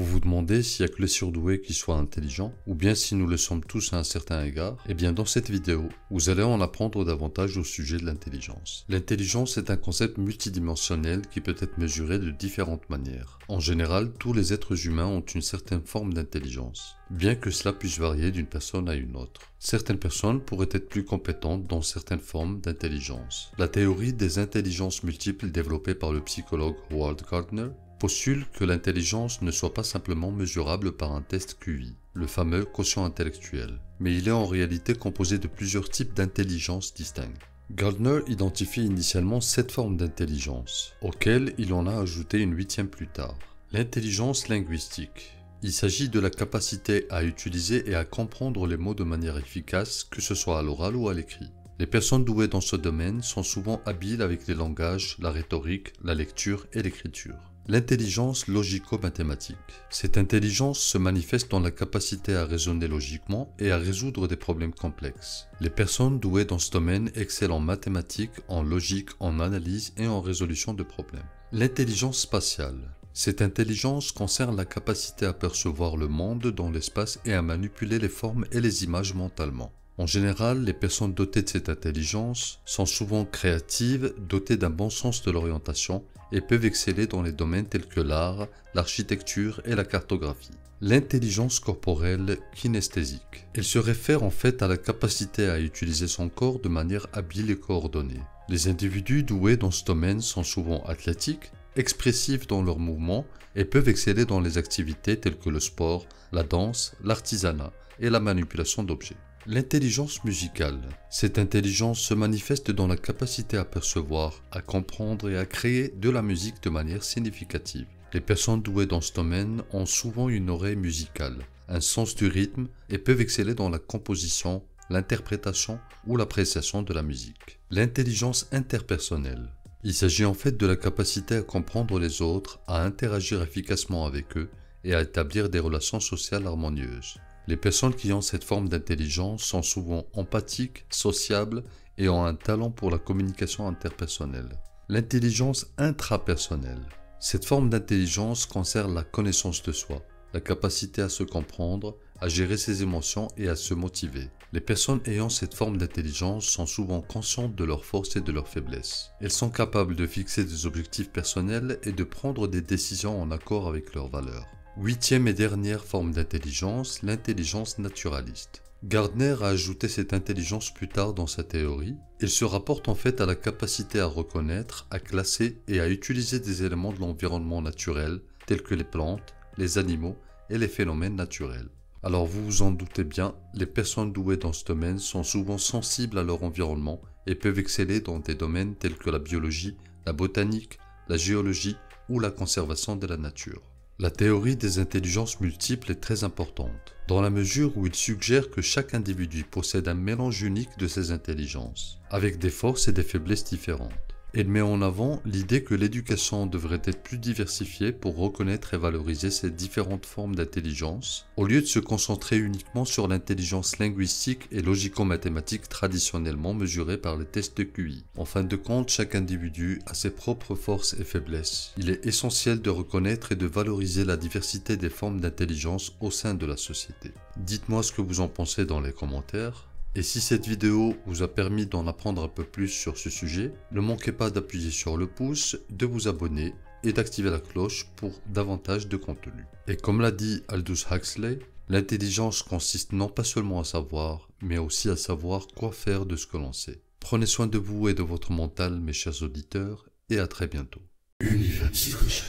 Vous vous demandez s'il n'y a que les surdoués qui soient intelligents, ou bien si nous le sommes tous à un certain égard? Eh bien dans cette vidéo, vous allez en apprendre davantage au sujet de l'intelligence. L'intelligence est un concept multidimensionnel qui peut être mesuré de différentes manières. En général, tous les êtres humains ont une certaine forme d'intelligence, bien que cela puisse varier d'une personne à une autre. Certaines personnes pourraient être plus compétentes dans certaines formes d'intelligence. La théorie des intelligences multiples développée par le psychologue Howard Gardner postule que l'intelligence ne soit pas simplement mesurable par un test QI, le fameux quotient intellectuel, mais il est en réalité composé de plusieurs types d'intelligence distincts. Gardner identifie initialement 7 formes d'intelligence, auxquelles il en a ajouté une 8e plus tard. L'intelligence linguistique. Il s'agit de la capacité à utiliser et à comprendre les mots de manière efficace, que ce soit à l'oral ou à l'écrit. Les personnes douées dans ce domaine sont souvent habiles avec les langages, la rhétorique, la lecture et l'écriture. L'intelligence logico-mathématique. Cette intelligence se manifeste dans la capacité à raisonner logiquement et à résoudre des problèmes complexes. Les personnes douées dans ce domaine excellent en mathématiques, en logique, en analyse et en résolution de problèmes. L'intelligence spatiale. Cette intelligence concerne la capacité à percevoir le monde dans l'espace et à manipuler les formes et les images mentalement. En général, les personnes dotées de cette intelligence sont souvent créatives, dotées d'un bon sens de l'orientation et peuvent exceller dans les domaines tels que l'art, l'architecture et la cartographie. L'intelligence corporelle kinesthésique. Elle se réfère en fait à la capacité à utiliser son corps de manière habile et coordonnée. Les individus doués dans ce domaine sont souvent athlétiques, expressifs dans leurs mouvements et peuvent exceller dans les activités telles que le sport, la danse, l'artisanat et la manipulation d'objets. L'intelligence musicale. Cette intelligence se manifeste dans la capacité à percevoir, à comprendre et à créer de la musique de manière significative. Les personnes douées dans ce domaine ont souvent une oreille musicale, un sens du rythme et peuvent exceller dans la composition, l'interprétation ou l'appréciation de la musique. L'intelligence interpersonnelle. Il s'agit en fait de la capacité à comprendre les autres, à interagir efficacement avec eux et à établir des relations sociales harmonieuses. Les personnes qui ont cette forme d'intelligence sont souvent empathiques, sociables et ont un talent pour la communication interpersonnelle. L'intelligence intrapersonnelle. Cette forme d'intelligence concerne la connaissance de soi, la capacité à se comprendre, à gérer ses émotions et à se motiver. Les personnes ayant cette forme d'intelligence sont souvent conscientes de leurs forces et de leurs faiblesses. Elles sont capables de fixer des objectifs personnels et de prendre des décisions en accord avec leurs valeurs. 8e et dernière forme d'intelligence, l'intelligence naturaliste. Gardner a ajouté cette intelligence plus tard dans sa théorie. Elle se rapporte en fait à la capacité à reconnaître, à classer et à utiliser des éléments de l'environnement naturel tels que les plantes, les animaux et les phénomènes naturels. Alors vous vous en doutez bien, les personnes douées dans ce domaine sont souvent sensibles à leur environnement et peuvent exceller dans des domaines tels que la biologie, la botanique, la géologie ou la conservation de la nature. La théorie des intelligences multiples est très importante, dans la mesure où il suggère que chaque individu possède un mélange unique de ses intelligences, avec des forces et des faiblesses différentes. Elle met en avant l'idée que l'éducation devrait être plus diversifiée pour reconnaître et valoriser ces différentes formes d'intelligence, au lieu de se concentrer uniquement sur l'intelligence linguistique et logico-mathématique traditionnellement mesurée par les tests de QI. En fin de compte, chaque individu a ses propres forces et faiblesses. Il est essentiel de reconnaître et de valoriser la diversité des formes d'intelligence au sein de la société. Dites-moi ce que vous en pensez dans les commentaires. Et si cette vidéo vous a permis d'en apprendre un peu plus sur ce sujet, ne manquez pas d'appuyer sur le pouce, de vous abonner et d'activer la cloche pour davantage de contenu. Et comme l'a dit Aldous Huxley, l'intelligence consiste non pas seulement à savoir, mais aussi à savoir quoi faire de ce que l'on sait. Prenez soin de vous et de votre mental, mes chers auditeurs, et à très bientôt. Univers psychologique.